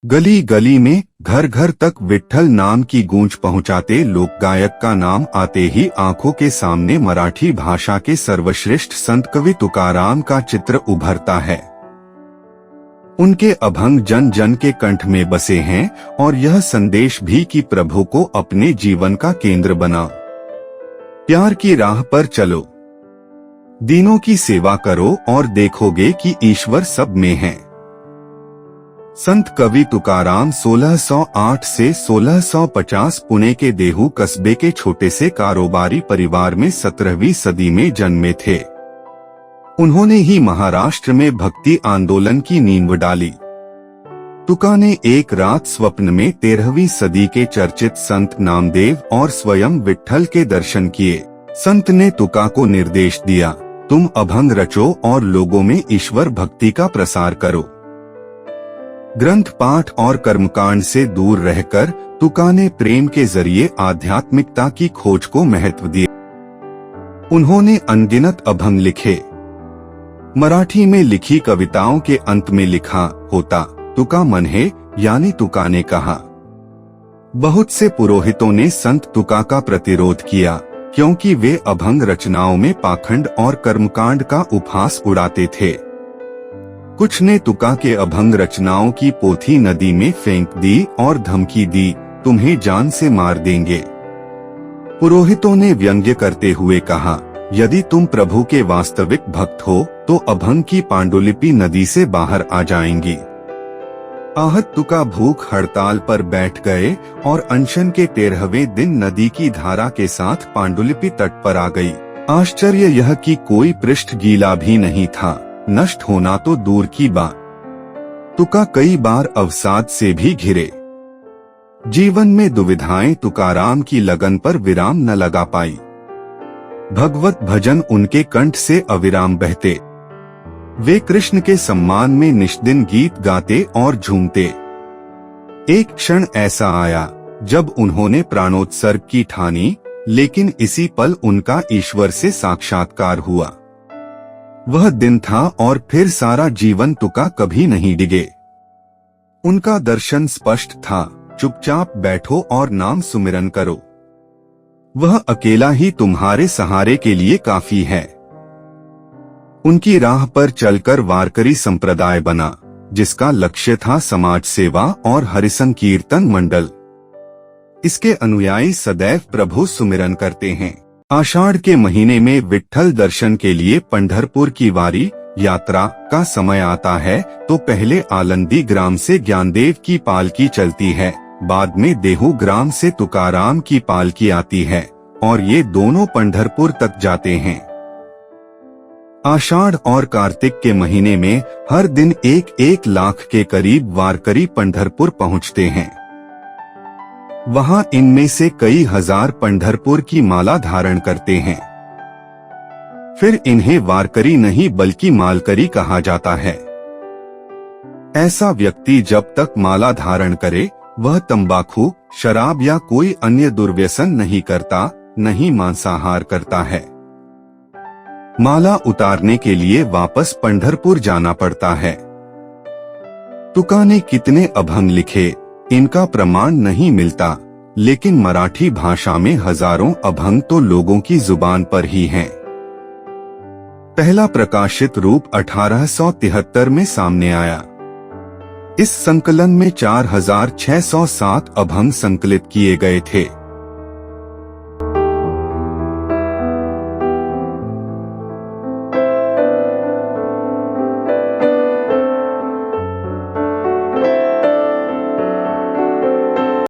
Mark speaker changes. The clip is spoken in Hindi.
Speaker 1: गली गली में घर घर तक विट्ठल नाम की गूंज पहुंचाते लोकगायक का नाम आते ही आंखों के सामने मराठी भाषा के सर्वश्रेष्ठ संत कवि तुकाराम का चित्र उभरता है। उनके अभंग जन जन के कंठ में बसे हैं और यह संदेश भी कि प्रभु को अपने जीवन का केंद्र बना। प्यार की राह पर चलो, दीनों की सेवा करो और देखोगे कि ईश्वर सब में है। संत कवि तुकाराम 1608 से 1650 पुणे के देहू कस्बे के छोटे से कारोबारी परिवार में 17वीं सदी में जन्मे थे। उन्होंने ही महाराष्ट्र में भक्ति आंदोलन की नींव डाली। तुका ने एक रात स्वप्न में 13वीं सदी के चर्चित संत नामदेव और स्वयं विट्ठल के दर्शन किए। संत ने तुका को निर्देश दिया, तुम अभंग रचो और लोगों में ईश्वर भक्ति का प्रसार करो। ग्रंथ पाठ और कर्मकांड से दूर रहकर तुका ने प्रेम के जरिए आध्यात्मिकता की खोज को महत्व दिया। उन्होंने अनगिनत अभंग लिखे। मराठी में लिखी कविताओं के अंत में लिखा होता तुका मन्हे, यानी तुका ने कहा। बहुत से पुरोहितों ने संत तुका का प्रतिरोध किया क्योंकि वे अभंग रचनाओं में पाखंड और कर्मकांड का उपहास उड़ाते थे। कुछ ने तुका के अभंग रचनाओं की पोथी नदी में फेंक दी और धमकी दी, तुम्हें जान से मार देंगे। पुरोहितों ने व्यंग्य करते हुए कहा, यदि तुम प्रभु के वास्तविक भक्त हो तो अभंग की पांडुलिपि नदी से बाहर आ जाएंगी। आहत तुका भूख हड़ताल पर बैठ गए और अनशन के 13वें दिन नदी की धारा के साथ पांडुलिपि तट पर आ गई। आश्चर्य यह कि कोई पृष्ठ गीला भी नहीं था, नष्ट होना तो दूर की बात। तुका कई बार अवसाद से भी घिरे। जीवन में दुविधाएं तुकाराम की लगन पर विराम न लगा पाई। भगवत भजन उनके कंठ से अविराम बहते। वे कृष्ण के सम्मान में निष्दिन गीत गाते और झूमते। एक क्षण ऐसा आया जब उन्होंने प्राणोत्सर्ग की ठानी, लेकिन इसी पल उनका ईश्वर से साक्षात्कार हुआ। वह दिन था और फिर सारा जीवन तुका कभी नहीं डिगे। उनका दर्शन स्पष्ट था, चुपचाप बैठो और नाम सुमिरन करो। वह अकेला ही तुम्हारे सहारे के लिए काफी है। उनकी राह पर चलकर वारकरी संप्रदाय बना, जिसका लक्ष्य था समाज सेवा और हरिसंकीर्तन मंडल। इसके अनुयायी सदैव प्रभु सुमिरन करते हैं। आषाढ़ के महीने में विट्ठल दर्शन के लिए पंढरपुर की वारी यात्रा का समय आता है तो पहले आलंदी ग्राम से ज्ञानदेव की पालकी चलती है, बाद में देहू ग्राम से तुकाराम की पालकी आती है और ये दोनों पंढरपुर तक जाते हैं। आषाढ़ और कार्तिक के महीने में हर दिन 1-1 लाख के करीब वारकरी पंढरपुर पहुंचते हैं। वहां इनमें से कई हजार पंढरपुर की माला धारण करते हैं। फिर इन्हें वारकरी नहीं बल्कि मालकरी कहा जाता है। ऐसा व्यक्ति जब तक माला धारण करे वह तंबाकू, शराब या कोई अन्य दुर्व्यसन नहीं करता, नहीं मांसाहार करता है। माला उतारने के लिए वापस पंढरपुर जाना पड़ता है। तुका ने कितने अभंग लिखे, इनका प्रमाण नहीं मिलता, लेकिन मराठी भाषा में हजारों अभंग तो लोगों की जुबान पर ही हैं। पहला प्रकाशित रूप 1873 में सामने आया। इस संकलन में 4607 अभंग संकलित किए गए थे।